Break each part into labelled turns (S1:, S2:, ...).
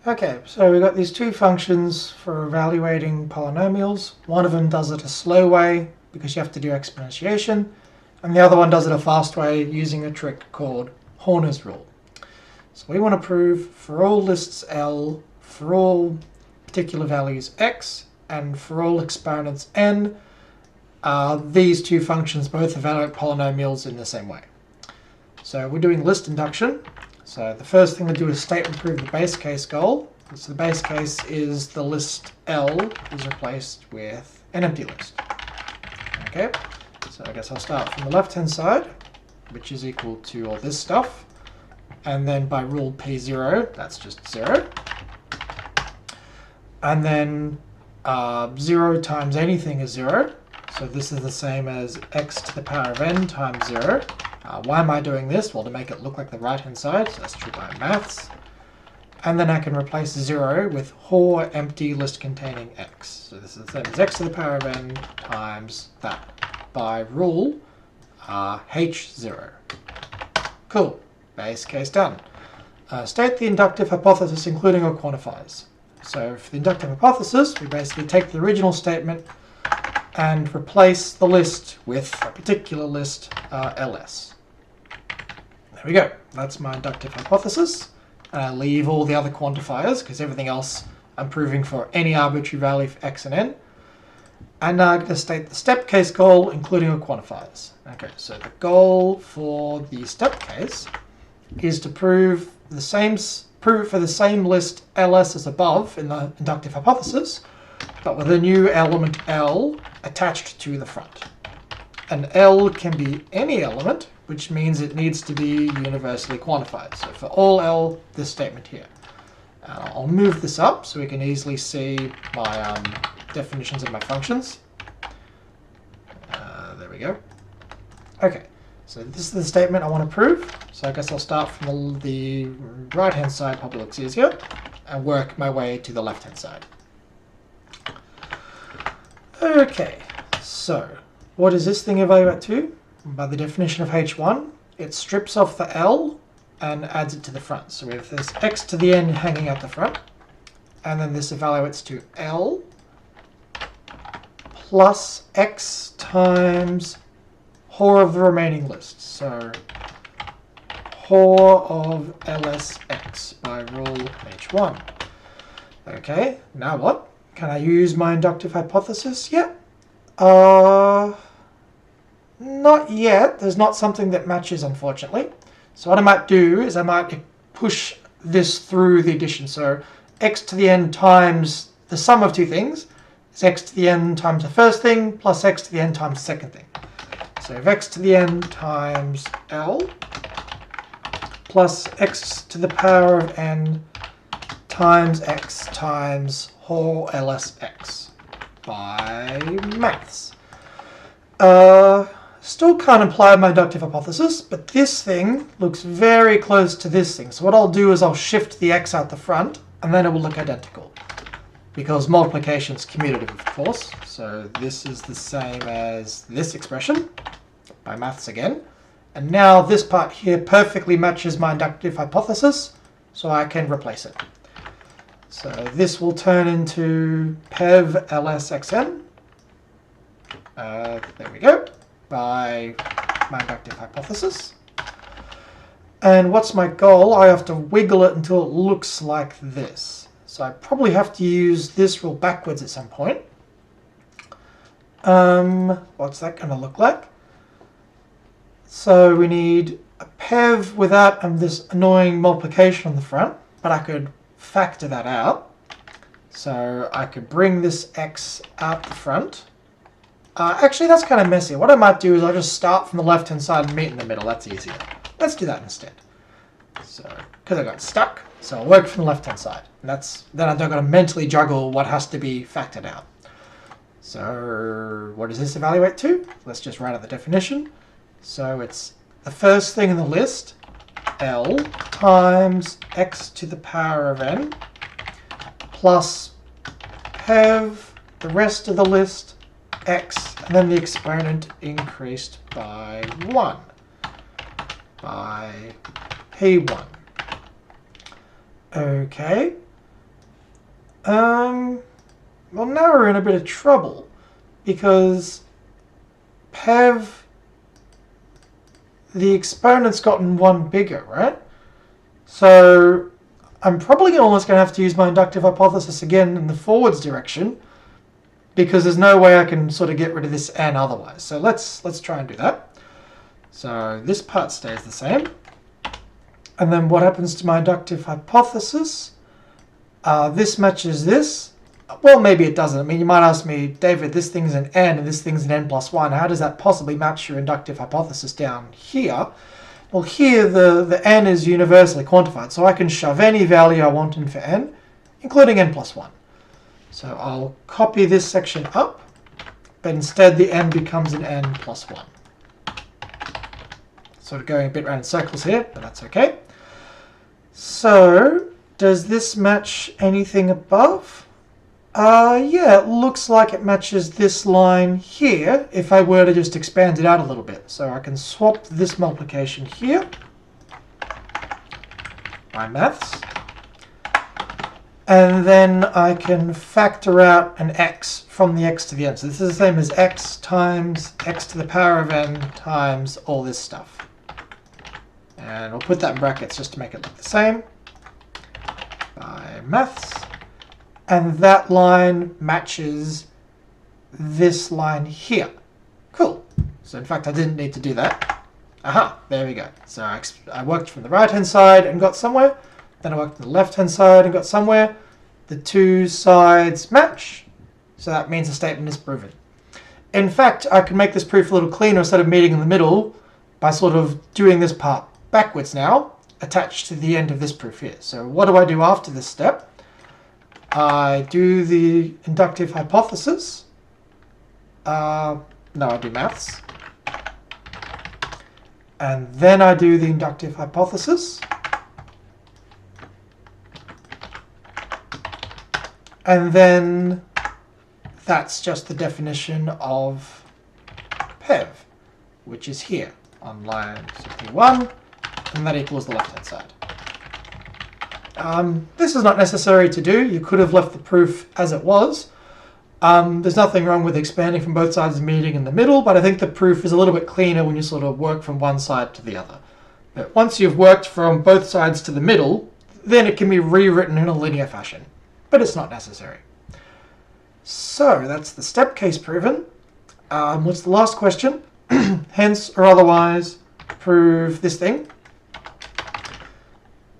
S1: Okay, so we've got these two functions for evaluating polynomials. One of them does it a slow way because you have to do exponentiation, and the other one does it a fast way using a trick called Horner's rule. So we want to prove for all lists L, for all particular values x, and for all exponents n, these two functions both evaluate polynomials in the same way. So we're doing list induction. So the first thing to do is state and prove the base case goal. So the base case is the list L is replaced with an empty list. Okay, so I guess I'll start from the left-hand side, which is equal to all this stuff. And then by rule P0, that's just 0. And then 0 times anything is 0. So this is the same as x to the power of n times 0. Why am I doing this? Well, to make it look like the right-hand side, so that's true by maths. And then I can replace 0 with whole empty list containing x. So this is the same as x to the power of n times that by rule h0. Cool. Base case done. State the inductive hypothesis including or quantifiers. So for the inductive hypothesis, we basically take the original statement and replace the list with a particular list, ls. There we go. That's my inductive hypothesis. And I leave all the other quantifiers because everything else I'm proving for any arbitrary value for x and n. And now I'm going to state the step case goal, including or quantifiers. Okay, so the goal for the step case is to prove for the same list ls as above in the inductive hypothesis, but with a new element L attached to the front. And L can be any element, which means it needs to be universally quantified. So for all L, this statement here. I'll move this up so we can easily see my definitions of my functions. There we go. Okay, so this is the statement I want to prove. So I guess I'll start from the right-hand side, probably looks easier, and work my way to the left-hand side. Okay, so what does this thing evaluate to? By the definition of h1, it strips off the L and adds it to the front. So we have this x to the n hanging out the front, and then this evaluates to L plus x times whore of the remaining list. So whore of lsx by rule h1. Okay, now what? Can I use my inductive hypothesis yet? Not yet. There's not something that matches, unfortunately. So what I might do is I might push this through the addition. So x to the n times the sum of two things is x to the n times the first thing plus x to the n times the second thing. So if x to the n times L plus x to the power of n times x times whole lsx by maths. Still can't imply my inductive hypothesis, but this thing looks very close to this thing. So what I'll do is I'll shift the x out the front, and then it will look identical. Because multiplication is commutative, of course. So this is the same as this expression, by maths again. And now this part here perfectly matches my inductive hypothesis, so I can replace it. So this will turn into PEV LSXN. There we go, by my inductive hypothesis. And what's my goal? I have to wiggle it until it looks like this. So I probably have to use this rule backwards at some point. What's that going to look like? So we need a PEV without this annoying multiplication on the front, but I could factor that out. So I could bring this x out the front. Actually, that's kind of messy. What I might do is I'll just start from the left-hand side and meet in the middle. That's easier. Let's do that instead. So, because I got stuck, so I'll work from the left-hand side. And then I don't got to mentally juggle what has to be factored out. So what does this evaluate to? Let's just write out the definition. So it's the first thing in the list, L times x to the power of n, plus PEV, the rest of the list, x, and then the exponent increased by 1, by P1. Okay, Well, now we're in a bit of trouble because PEV, the exponent's gotten 1 bigger, right? So I'm probably almost going to have to use my inductive hypothesis again in the forwards direction because there's no way I can sort of get rid of this n otherwise. So let's try and do that. So this part stays the same. And then what happens to my inductive hypothesis? This matches this. Well, maybe it doesn't. I mean, you might ask me, David, this thing's an n and this thing's an n plus 1. How does that possibly match your inductive hypothesis down here? Well, here the n is universally quantified, so I can shove any value I want in for n, including n plus 1. So I'll copy this section up, but instead the n becomes an n plus 1. Sort of going a bit around in circles here, but that's okay. So, does this match anything above? Yeah, it looks like it matches this line here if I were to just expand it out a little bit. So I can swap this multiplication here by maths. And then I can factor out an x from the x to the n. So this is the same as x times x to the power of n times all this stuff. And we'll put that in brackets just to make it look the same by maths. And that line matches this line here. Cool. So in fact, I didn't need to do that. Aha, there we go. So I worked from the right-hand side and got somewhere. Then I worked from the left-hand side and got somewhere. The two sides match. So that means the statement is proven. In fact, I can make this proof a little cleaner instead of meeting in the middle by sort of doing this part backwards now, attached to the end of this proof here. So what do I do after this step? I do the inductive hypothesis. No, I do maths. And then I do the inductive hypothesis. And then that's just the definition of PEV, which is here on line 61, and that equals the left-hand side. This is not necessary to do. You could have left the proof as it was. There's nothing wrong with expanding from both sides and meeting in the middle, but I think the proof is a little bit cleaner when you sort of work from one side to the other. But once you've worked from both sides to the middle, then it can be rewritten in a linear fashion, but it's not necessary. So that's the step case proven. What's the last question? Hence or otherwise prove this thing.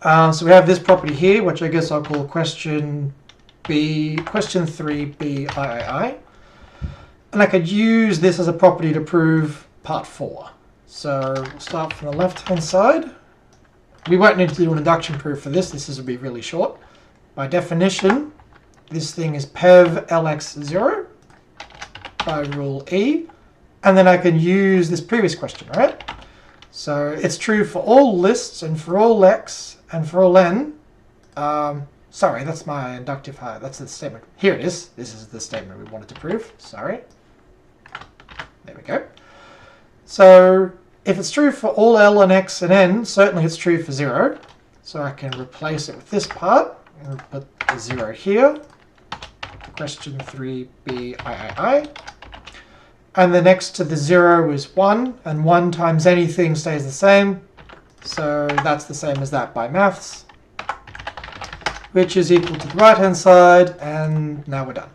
S1: So we have this property here, which I guess I'll call question 3b III. And I could use this as a property to prove part 4. So we'll start from the left-hand side. We won't need to do an induction proof for this. This will be really short. By definition, this thing is PEV LX0 by rule E. And then I can use this previous question, right? So it's true for all lists and for all x and for all n. Sorry, that's my inductive high. That's the statement. Here it is. This is the statement we wanted to prove. Sorry. There we go. So if it's true for all L and X and N, certainly it's true for 0. So I can replace it with this part. And put the 0 here. Question 3b III. And the next to the 0 is 1. And 1 times anything stays the same. So that's the same as that by maths, which is equal to the right-hand side. And now we're done.